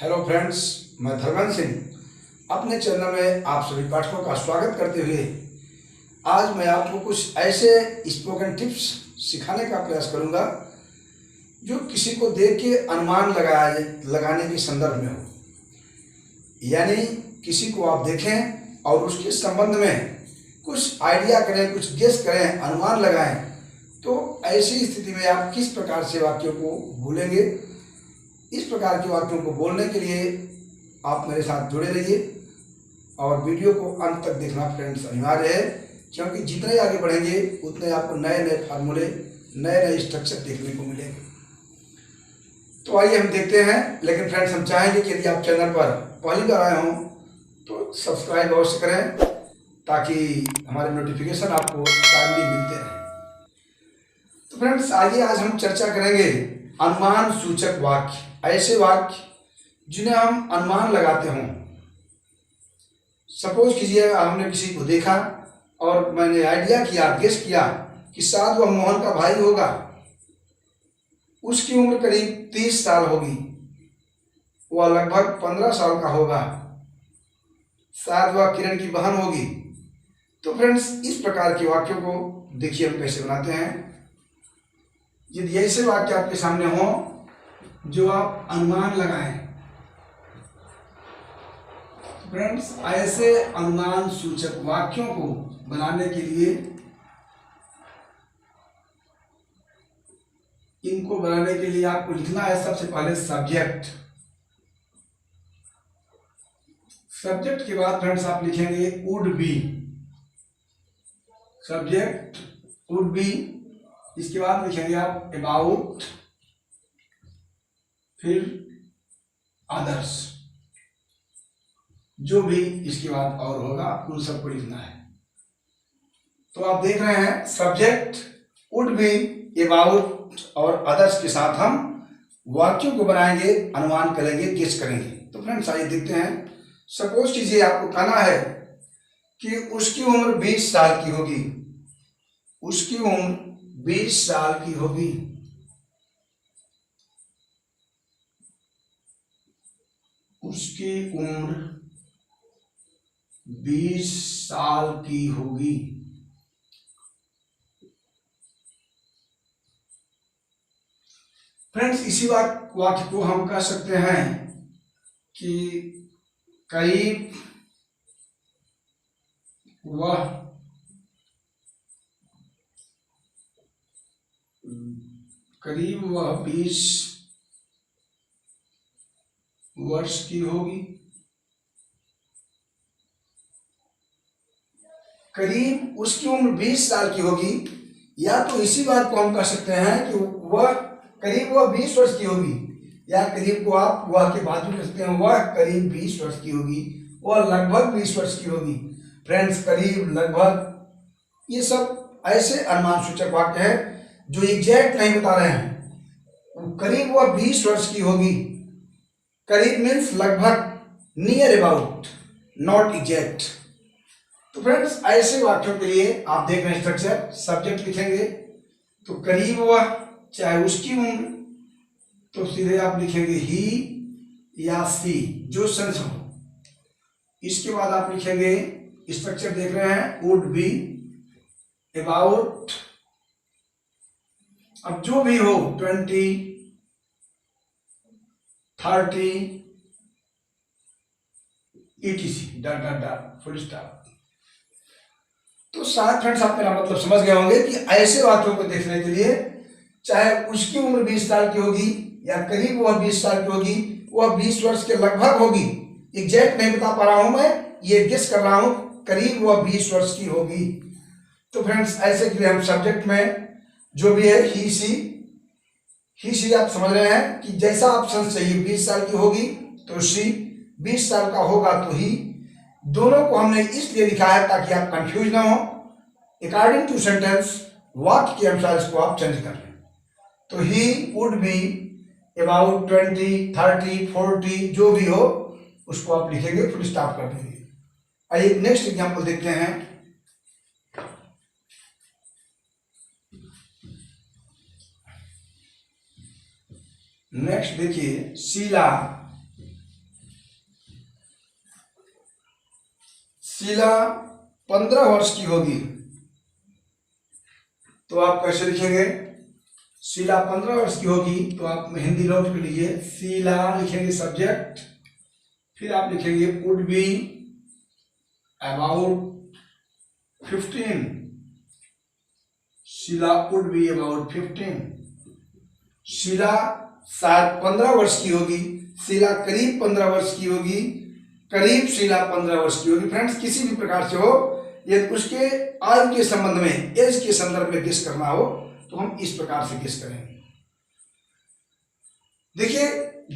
Hello friends, मैं धर्मेंद्र सिंह अपने channel में आप सभी पाठकों का स्वागत करते हुए आज मैं आपको कुछ ऐसे स्पोकन टिप्स सिखाने का प्रयास करूंगा जो किसी को देख के अनुमान लगाने के संदर्भ में हो। यानी किसी को आप देखें और उसके संबंध में कुछ आइडिया करें, कुछ गेस करें, अनुमान लगाएं, तो ऐसी स्थिति में आप किस प्रकार से वाक्यों को बोलेंगे। इस प्रकार के वाक्यों को बोलने के लिए आप मेरे साथ जुड़े रहिए और वीडियो को अंत तक देखना फ्रेंड्स अनिवार्य है, क्योंकि जितने आगे बढ़ेंगे उतने आपको नए नए फार्मूले, नए नए स्ट्रक्चर देखने को मिलेंगे। तो आइए हम देखते हैं। लेकिन फ्रेंड्स, हम चाहेंगे कि यदि आप चैनल पर पहली बार आए हों तो सब्सक्राइब अवश्य करें ताकि हमारे नोटिफिकेशन आपको टाइमली मिलते रहें। तो फ्रेंड्स, आइए आज हम चर्चा करेंगे अनुमान सूचक वाक्य, ऐसे वाक्य जिन्हें हम अनुमान लगाते हों। सपोज कीजिए हमने किसी को देखा और मैंने आइडिया किया, गेस किया कि शायद वह मोहन का भाई होगा। उसकी उम्र करीब 30 साल होगी, वह लगभग 15 साल का होगा, शायद वह किरण की बहन होगी। तो फ्रेंड्स, इस प्रकार के वाक्यों को देखिए हम कैसे बनाते हैं। यदि ऐसे वाक्य आपके सामने हो जो आप अनुमान लगाएं, फ्रेंड्स, ऐसे अनुमान सूचक वाक्यों को बनाने के लिए, इनको बनाने के लिए आपको लिखना है सबसे पहले सब्जेक्ट। सब्जेक्ट के बाद फ्रेंड्स आप लिखेंगे would B. Subject would be, इसके बाद लिखेंगे आप अबाउट, फिर अदर्स, जो भी इसके बाद और होगा उन सबको लिखना है। तो आप देख रहे हैं सब्जेक्ट, वुड बी, अबाउट और अदर्स के साथ हम वाक्यों को बनाएंगे, अनुमान करेंगे, गेस करेंगे। तो फ्रेंड्स आइए देखते हैं। सपोज कीजिए आपको कहना है कि उसकी उम्र 20 साल की होगी। उसकी उम्र 20 साल की होगी। उसकी उम्र 20 साल की होगी। फ्रेंड्स, इसी वाक्य को हम कह सकते हैं कि करीब वह 20 वर्ष की होगी। करीब उसकी उम्र 20 साल की होगी, या तो इसी बात को हम कह सकते हैं कि वह 20 वर्ष की होगी, या करीब को आप वह के बाद भी कह सकते हैं वह करीब 20 वर्ष की होगी, वह लगभग 20 वर्ष की होगी। फ्रेंड्स, करीब, लगभग, ये सब ऐसे अनुमान सूचक वाक्य है जो एग्जैक्ट नहीं बता रहे हैं। करीब वह 20 वर्ष की होगी। करीब मीन्स लगभग, नियर अबाउट, नॉट एग्जैक्ट। तो फ्रेंड्स, ऐसे वाक्यों के लिए आप देख रहे हैं स्ट्रक्चर। सब्जेक्ट लिखेंगे तो करीब वह, चाहे उसकी उम्र, तो सीधे आप लिखेंगे ही या सी, जो सेंस हो। इसके बाद आप लिखेंगे, स्ट्रक्चर देख रहे हैं, वुड बी, अबाउट, अब जो भी हो, 20, 30, etc, dot dot dot, full stop. तो शायद फ्रेंड्स आप मेरा मतलब समझ गए होंगे कि ऐसे वाक्यों को देखने के लिए, चाहे उसकी उम्र 20 साल की होगी या करीब वह 20 साल की होगी, वह 20 वर्ष के लगभग होगी, एग्जैक्ट नहीं बता पा रहा हूं मैं, ये गेस कर रहा हूं, करीब वह 20 वर्ष की होगी। तो फ्रेंड्स, ऐसे के लिए हम सब्जेक्ट में जो भी है ही सी आप समझ रहे हैं कि जैसा ऑप्शन चाहिए, 20 साल की होगी तो सी, 20 साल का होगा तो ही। दोनों को हमने इसलिए लिखा है ताकि आप कंफ्यूज ना हो। अकॉर्डिंग टू सेंटेंस, वाक्य के अनुसार इसको आप चेंज कर लें। तो ही वुड बी अबाउट 20, 30, 40, जो भी हो उसको आप लिखेंगे, फुल स्टॉप कर देंगे। आइए नेक्स्ट एग्जांपल देखते हैं। नेक्स्ट देखिए, शीला शीला 15 वर्ष की होगी, तो आप कैसे लिखेंगे? शीला 15 वर्ष की होगी तो आप हिंदी नोट कर लीजिए। शीला लिखेंगे सब्जेक्ट, फिर आप लिखेंगे would be about 15। Sheela would be about 15। Sheela शायद 15 वर्ष की होगी, शीला करीब 15 वर्ष की होगी, करीब शीला 15 वर्ष की होगी। फ्रेंड्स, किसी भी प्रकार से हो, यदि उसके आयु के संबंध में, एज के संदर्भ में गेस करना हो तो हम इस प्रकार से गेस करेंगे। देखिए,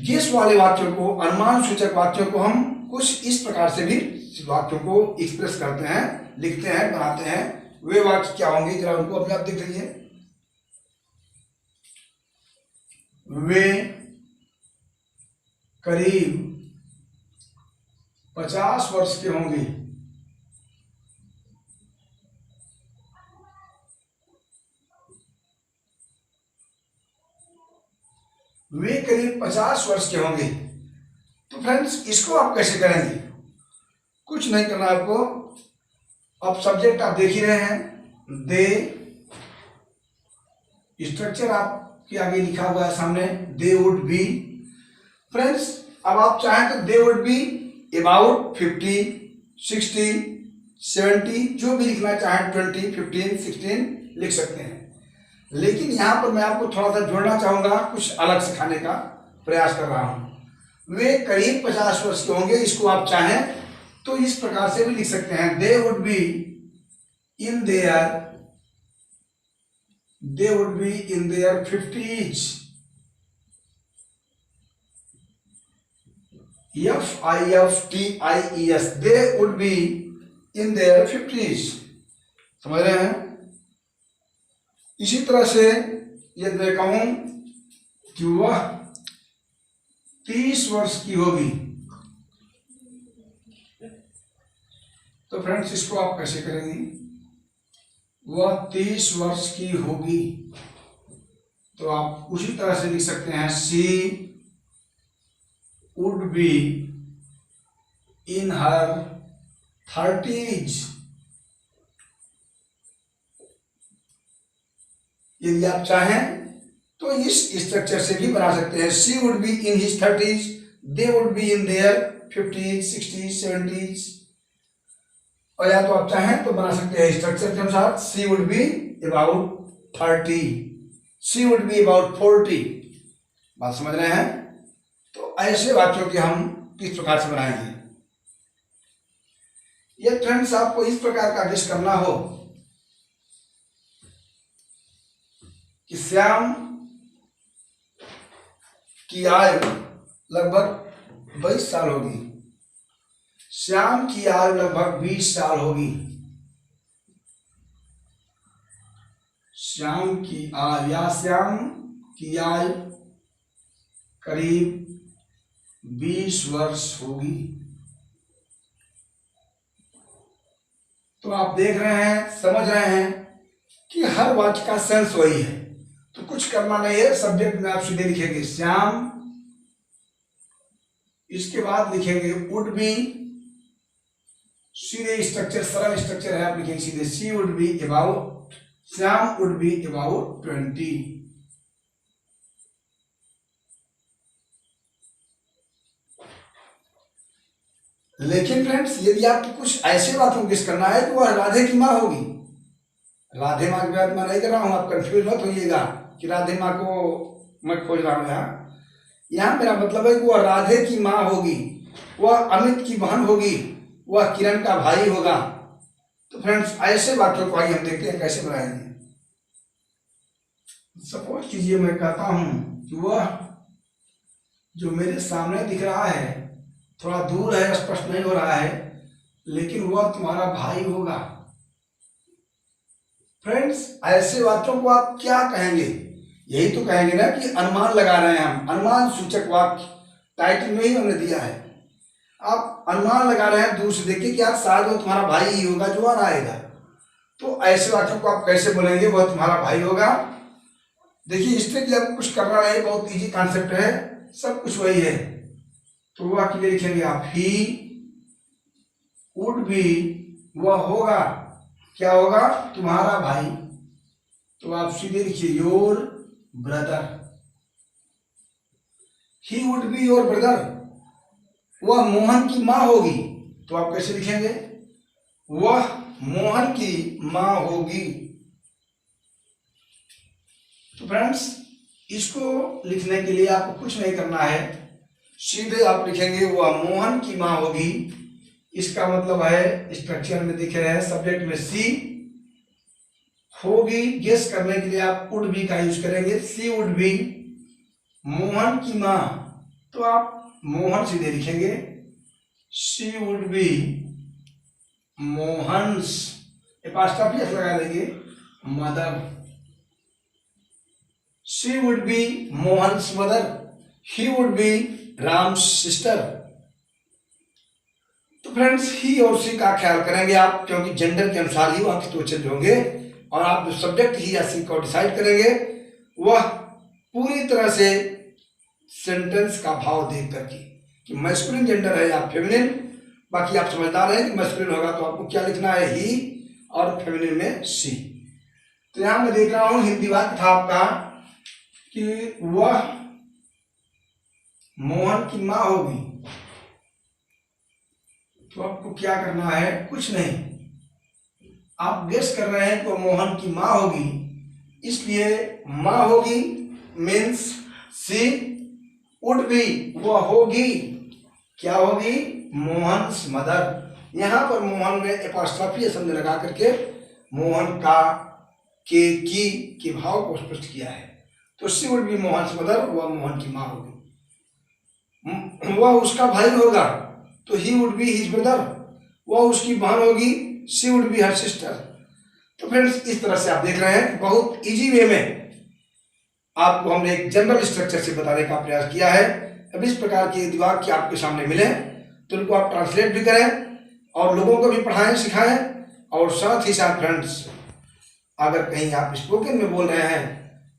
गेस वाले वाक्यों को, अनुमान सूचक वाक्यों को हम कुछ इस प्रकार से भी वाक्यों को एक्सप्रेस करते हैं, लिखते हैं, बनाते हैं। वे वाक्य क्या होंगे, जरा उनको अपने आप देख लीजिए। वे करीब 50 वर्ष के होंगे। वे करीब 50 वर्ष के होंगे। तो फ्रेंड्स, इसको आप कैसे करेंगे? कुछ नहीं करना आपको। अब सब्जेक्ट आप देख ही रहे हैं, दे। स्ट्रक्चर आपके आगे लिखा हुआ है सामने, दे वुड बी। फ्रेंड्स, अब आप चाहें तो दे वुड बी अबाउट 50, 60, 70, जो भी लिखना चाहें, 20, 15, 16 लिख सकते हैं। लेकिन यहां पर मैं आपको थोड़ा सा जोड़ना चाहूंगा, कुछ अलग सिखाने का प्रयास कर रहा हूं। वे करीब 50 वर्ष के होंगे, इसको आप चाहें तो इस प्रकार से भी लिख सकते हैं, they would be in their 50s। FIFTIES, they would be in their 50s। समझ रहे हैं? इसी तरह से यदि मैं कहूं कि वह 30 वर्ष की होगी, तो फ्रेंड्स इसको आप कैसे करेंगे? वह 30 वर्ष की होगी, तो आप उसी तरह से लिख सकते हैं, she would be in her 30s। यदि आप चाहें तो इस स्ट्रक्चर से भी बना सकते हैं, she would be in his 30s, they would be in their 50s, 60s, 70s। और या तो आप चाहें तो बना सकते हैं स्ट्रक्चर के अनुसार, she would be about 30, she would be about 40। बात समझ रहे हैं? तो ऐसे वाक्यों के हम किस प्रकार से बनाएंगे? ये फ्रेंड्स, आपको इस प्रकार का गेस करना हो कि श्याम की आयु लगभग 22 साल होगी, श्याम की आयु लगभग 20 साल होगी। श्याम की आयु करीब 20 वर्ष होगी। तो आप देख रहे हैं, समझ रहे हैं कि हर वाक्य का सेंस वही है, तो कुछ करना नहीं है। सब्जेक्ट में आप सीधे लिखेंगे श्याम, इसके बाद लिखेंगे वुड बी, सीधे स्ट्रक्चर, सरल स्ट्रक्चर है, आप लिखेंगे सीधे, she would be about, Shyam would be about 20। लेकिन फ्रेंड्स, यदि आपको कुछ ऐसे बातों को गेस करना है तो वह राधे की माँ होगी। राधे माँ की बात मैं नहीं कर रहा हूं, आप कंफ्यूज मत होइएगा कि राधे माँ को मैं खोज रहा हूं। यहाँ मेरा मतलब है कि वह राधे की माँ होगी, वह अमित की बहन होगी, वह किरण का भाई होगा। तो फ्रेंड्स, ऐसे वाक्यों को आइए हम देखते हैं कैसे बनाएंगे। सपोज कीजिए मैं कहता हूं कि वह जो मेरे सामने दिख रहा है, थोड़ा दूर है, स्पष्ट नहीं हो रहा है, लेकिन वह तुम्हारा भाई होगा। फ्रेंड्स, ऐसे वाक्यों को आप क्या कहेंगे? यही तो कहेंगे ना कि अनुमान लगा रहे हैं हम, अनुमान सूचक वाक्य टाइटल में ही हमने दिया है। आप अनुमान लगा रहे हैं दूर से देखिए कि यार शायद वो तुम्हारा भाई ही होगा जो आ रहा आएगा। तो ऐसे वाक्यों को आप कैसे बोलेंगे, वह तुम्हारा भाई होगा? देखिए, इससे जब कुछ करना है, बहुत इजी कॉन्सेप्ट है, सब कुछ वही है। तो वाक्य लिखेंगे आप, ही वुड बी, वह होगा, क्या होगा, तुम्हारा भाई। तो आप सीधे लिखिए your brother. He would be your brother, वह मोहन की माँ होगी। तो आप कैसे लिखेंगे, वह मोहन की माँ होगी। तो फ्रेंड्स, इसको लिखने के लिए आपको कुछ नहीं करना है, सीधे आप लिखेंगे वह मोहन की माँ होगी। इसका मतलब है, स्ट्रक्चर में दिख रहे हैं, सब्जेक्ट में सी होगी, गेस करने के लिए आप वुड बी का यूज करेंगे। सी वुड बी मोहन की माँ, तो आप मोहन सीधे लिखेंगे। She would be Mohan's, apostrophe S लगा देंगे, mother. She would be Mohan's mother, he would be Ram's sister. तो फ्रेंड्स, ही और सी का ख्याल करेंगे आप, क्योंकि जेंडर के अनुसार ही वहां तो चेंज होंगे, और आप जो सब्जेक्ट ही या सी को डिसाइड करेंगे वह पूरी तरह से सेंटेंस का भाव देख करके कि मैस्कुलिन जेंडर है या फेमिनिन। बाकी आप समझदार हैं कि मैस्कुलिन होगा तो आपको क्या लिखना है, ही, और फेमिनिन में सी। तो यहां मैं देख रहा हूं हिंदी वाक्य था आपका कि वह मोहन की माँ होगी। तो आपको क्या करना है, कुछ नहीं, आप गेस कर रहे हैं तो मोहन की माँ होगी, इसलिए माँ होगी मीन्स सी वुड बी, वह होगी, क्या होगी, मोहन्स मदर। यहां पर मोहन में एपॉस्ट्रोफी शब्द लगा करके मोहन का, की के भाव को स्पष्ट किया है। तो सी वुड बी मोहन्स मदर, वह मोहन की माँ होगी। वह उसका भाई होगा, तो ही वुड बी हिज ब्रदर, वह उसकी बहन होगी, she would B her sister. तो फ्रेंड्स, इस तरह से आप देख रहे हैं, बहुत इजी वे में आपको हमने एक जनरल स्ट्रक्चर से बताने का प्रयास किया है। अब इस प्रकार के यदि वाक्य आपके सामने मिले तो उनको आप ट्रांसलेट भी करें और लोगों को भी पढ़ाएं, सिखाएं। और साथ ही साथ फ्रेंड्स, अगर कहीं आप स्पोकन में बोल रहे हैं,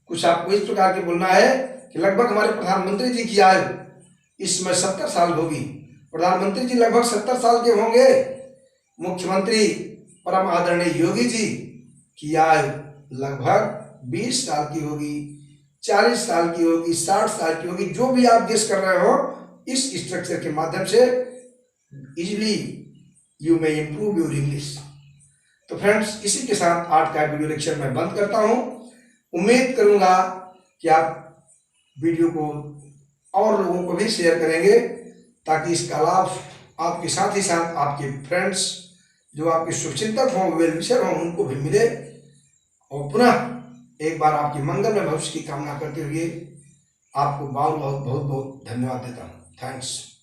कुछ आपको इस प्रकार के बोलना है कि लगभग हमारे प्रधानमंत्री जी की आयु इस समय 70 साल होगी। प्रधानमंत्री जी लगभग 70 साल के होंगे। मुख्यमंत्री परम आदरणीय योगी जी की आयु लगभग 20 साल की होगी, 40 साल की होगी, 60 साल की होगी। जो भी आप गेस कर रहे हो, इस स्ट्रक्चर के माध्यम से easily you may improve your English. तो फ्रेंड्स, इसी के साथ आज का वीडियो लेक्चर मैं बंद करता हूं। उम्मीद करूंगा कि आप वीडियो को और लोगों को भी शेयर करेंगे, ताकि इसका लाभ आपके साथ ही साथ आपके फ्रेंड्स जो आपके शुभचिंतक हों, वेल विशर हों, उनको भी मिले। और पुनः एक बार आपकी मंगल में भविष्य की कामना करते हुए आपको बहुत बहुत धन्यवाद देता हूँ। थैंक्स।